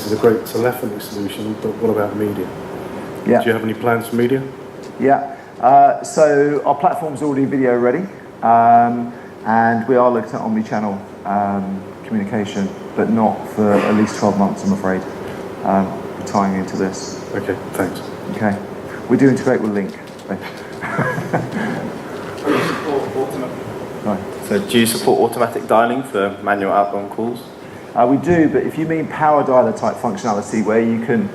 this is a great telephony solution, but what about media? Yeah. Do you have any plans for media? Yeah. So our platform's already video ready, and we are looking at omni-channel communication, but not for at least 12 months, I'm afraid. We're tying into this. Okay, thanks. Okay. We do integrate with Link. Right. So do you support automatic dialing for manual outbound calls? We do, but if you mean power dialer type functionality where you can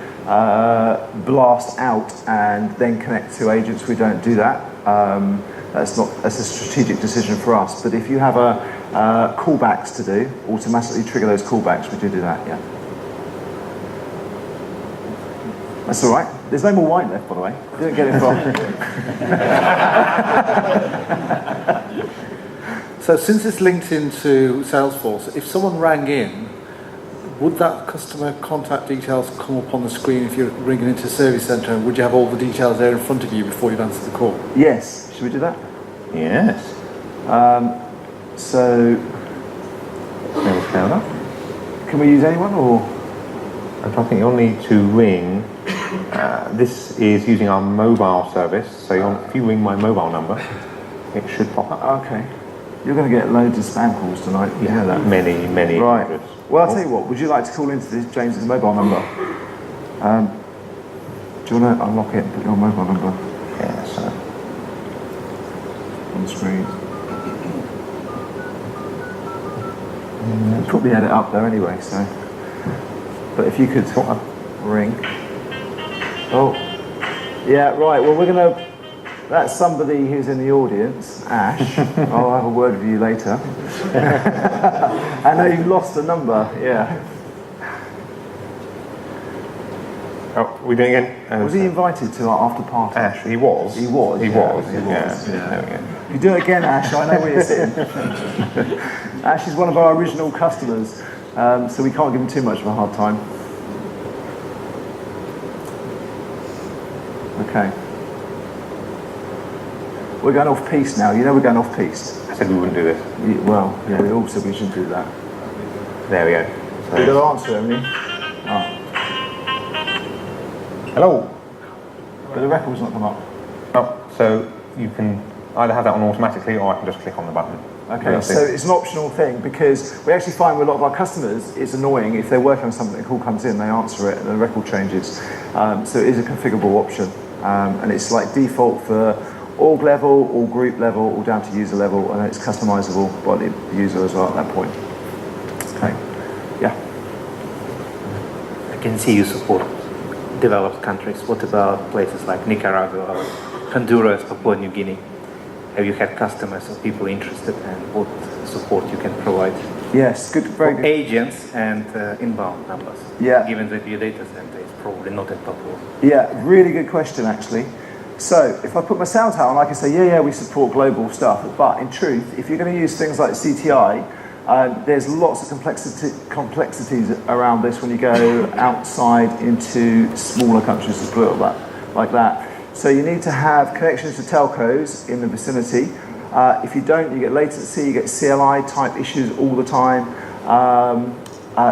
blast out and then connect to agents, we don't do that. That's a strategic decision for us. But if you have callbacks to do, automatically trigger those callbacks, we do that, yeah. That's all right. There's no more wine left, by the way. Don't get involved. So since it's linked into Salesforce, if someone rang in, would that customer contact details come up on the screen if you're ringing into a service centre, and would you have all the details there in front of you before you've answered the call? Yes. Should we do that? Yes. So, can we use anyone, or? I think you'll need to ring. This is using our mobile service, so if you ring my mobile number, it should pop up. Okay. You're going to get loads of spam calls tonight. You know that. Many. Right. Hundreds. Well, I'll tell you what. Would you like to call into this James's mobile number? Do you want to unlock it and put your mobile number? Yeah, so. On the screen. Probably had it up there anyway, so. But if you could ring. Oh, yeah, right. Well, we're going to. That's somebody who's in the audience, Ash. I'll have a word with you later. I know you lost the number. Yeah. Oh, we doing it again? Was he invited to our after party? Ash, he was. He was. Yeah. There we go. If you do it again, Ash, I know where you're sitting. Ash is one of our original customers, so we can't give him too much of a hard time. Okay. We're going off piste now. You know we're going off piste. I said we wouldn't do this. Well, yeah, we all said we shouldn't do that. There we go. So, You got to answer, haven't you? Oh. hello. But the record's not come up. Oh, so you can either have that on automatically, or I can just click on the button. Okay, so it's an optional thing, because we actually find with a lot of our customers, it's annoying if they're working on something, a call comes in, they answer it, and the record changes. So it is a configurable option, and it's like default for org level, or group level, or down to user level, and it's customizable by the user as well at that point. Okay, yeah. I can see you support developed countries. What about places like Nicaragua, Honduras, Papua New Guinea? Have you had customers or people interested, and what support you can provide? Yes, good, very good. Agents and inbound numbers. Yeah. Given that your data center is probably not in Papua. Yeah, really good question actually. So if I put my sales hat on, I can say, yeah, we support global stuff. But in truth, if you're going to use things like CTI, there's lots of complexities around this when you go outside into smaller countries, as put it like that. So you need to have connections to telcos in the vicinity. If you don't, you get latency, you get CLI type issues all the time.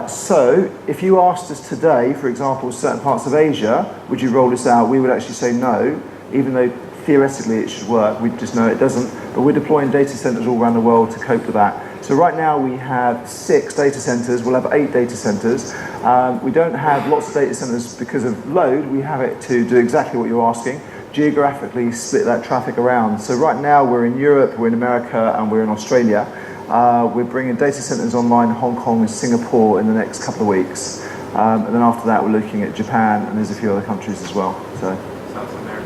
So if you asked us today, for example, certain parts of Asia, would you roll this out? We would actually say no, even though theoretically it should work. We just know it doesn't. But we're deploying data centers all around the world to cope with that. So right now we have 6 data centers. We'll have 8 data centers. We don't have lots of data centers because of load. We have it to do exactly what you're asking. Geographically split that traffic around. So right now we're in Europe, we're in America, and we're in Australia. We're bringing data centers online in Hong Kong and Singapore in the next couple of weeks. And then after that we're looking at Japan, and there's a few other countries as well. So, South America?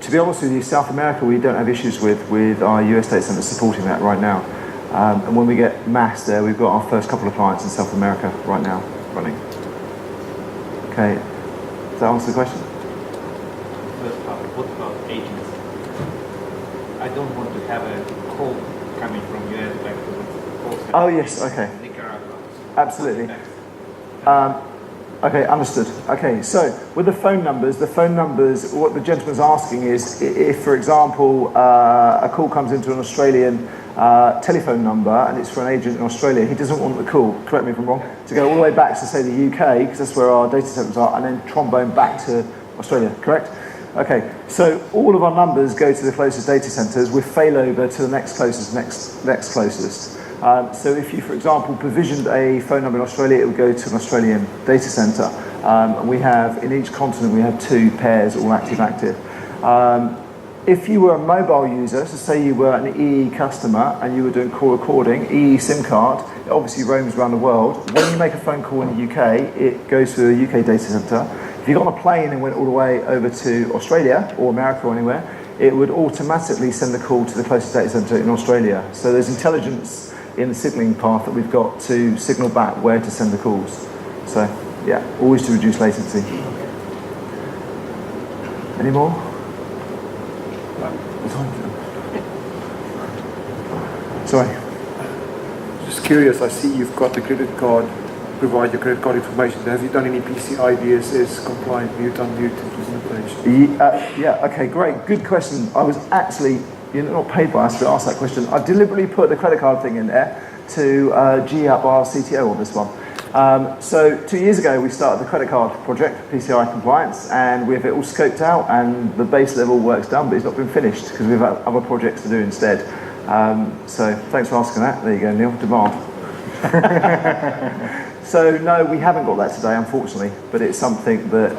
To be honest with you, South America we don't have issues with our US data centers supporting that right now. And when we get mass there, we've got our first couple of clients in South America right now running. Okay. Does that answer the question? First part, what about agents? I don't want to have a call coming from US back to Oh yes, okay. Nicaragua. Absolutely. Okay, understood. Okay, so with the phone numbers, what the gentleman's asking is if, for example, a call comes into an Australian telephone number and it's for an agent in Australia, he doesn't want the call, correct me if I'm wrong, to go all the way back to, say, the UK, because that's where our data centres are, and then trombone back to Australia, correct? Okay, so all of our numbers go to the closest data centres with failover to the next closest. So if you, for example, provisioned a phone number in Australia, it would go to an Australian data centre. We have, in each continent, we have 2 pairs, all active. If you were a mobile user, so say you were an EE customer and you were doing call recording, EE SIM card, it obviously roams around the world. When you make a phone call in the UK, it goes to a UK data centre. If you got on a plane and went all the way over to Australia or America or anywhere, it would automatically send the call to the closest data centre in Australia. So there's intelligence in the signalling path that we've got to signal back where to send the calls. So, yeah, always to reduce latency. Any more? Sorry. Just curious, I see you've got the credit card, provide your credit card information. Have you done any PCI DSS compliant mute unmute implementation? Yeah, okay, great. Good question. I was actually, you're not paid by us to ask that question. I deliberately put the credit card thing in there to G up our CTO on this one. So 2 years ago we started the credit card project, PCI compliance, and we have it all scoped out and the base level work's done, but it's not been finished because we've got other projects to do instead. So thanks for asking that. There you go, Neil, demand. So no, we haven't got that today, unfortunately, but it's something that's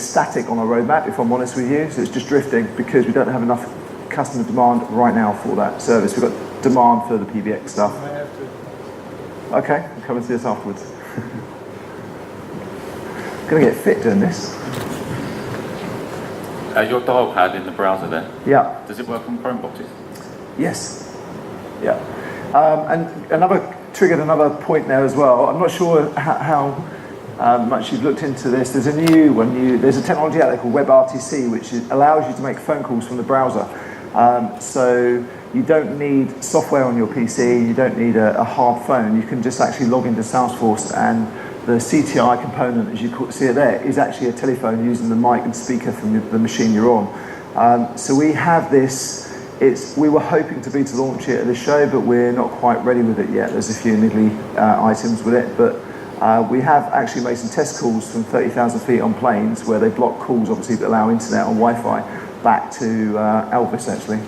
static on our roadmap, if I'm honest with you. So it's just drifting because we don't have enough customer demand right now for that service. We've got demand for the PBX stuff. Okay, come and see us afterwards. Gonna get fit doing this. Your dial pad in the browser there, Yeah. does it work on Chromeboxes? Yes. Yeah. And triggered another point there as well. I'm not sure how much you've looked into this. There's there's a technology out there called WebRTC, which allows you to make phone calls from the browser. So you don't need software on your PC, you don't need a hard phone. You can just actually log into Salesforce, and the CTI component, as you see it there, is actually a telephone using the mic and speaker from the machine you're on. So we have this. We were hoping to launch it at the show, but we're not quite ready with it yet. There's a few niggly items with it, but we have actually made some test calls from 30,000 feet on planes where they block calls, obviously, that allow internet on Wi-Fi back to Elvis, actually.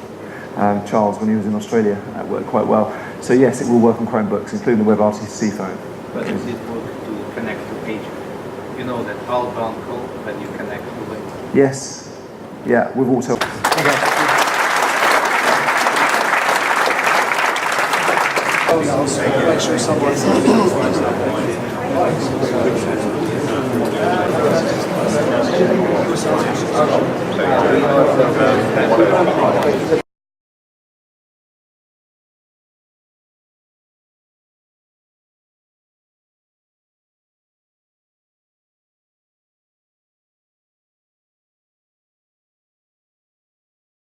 Charles, when he was in Australia, that worked quite well. So yes, it will work on Chromebooks, including the WebRTC phone. But does it work to connect to agent? You know that outbound call that you connect to it? Yes. Yeah, we've also... Make sure someone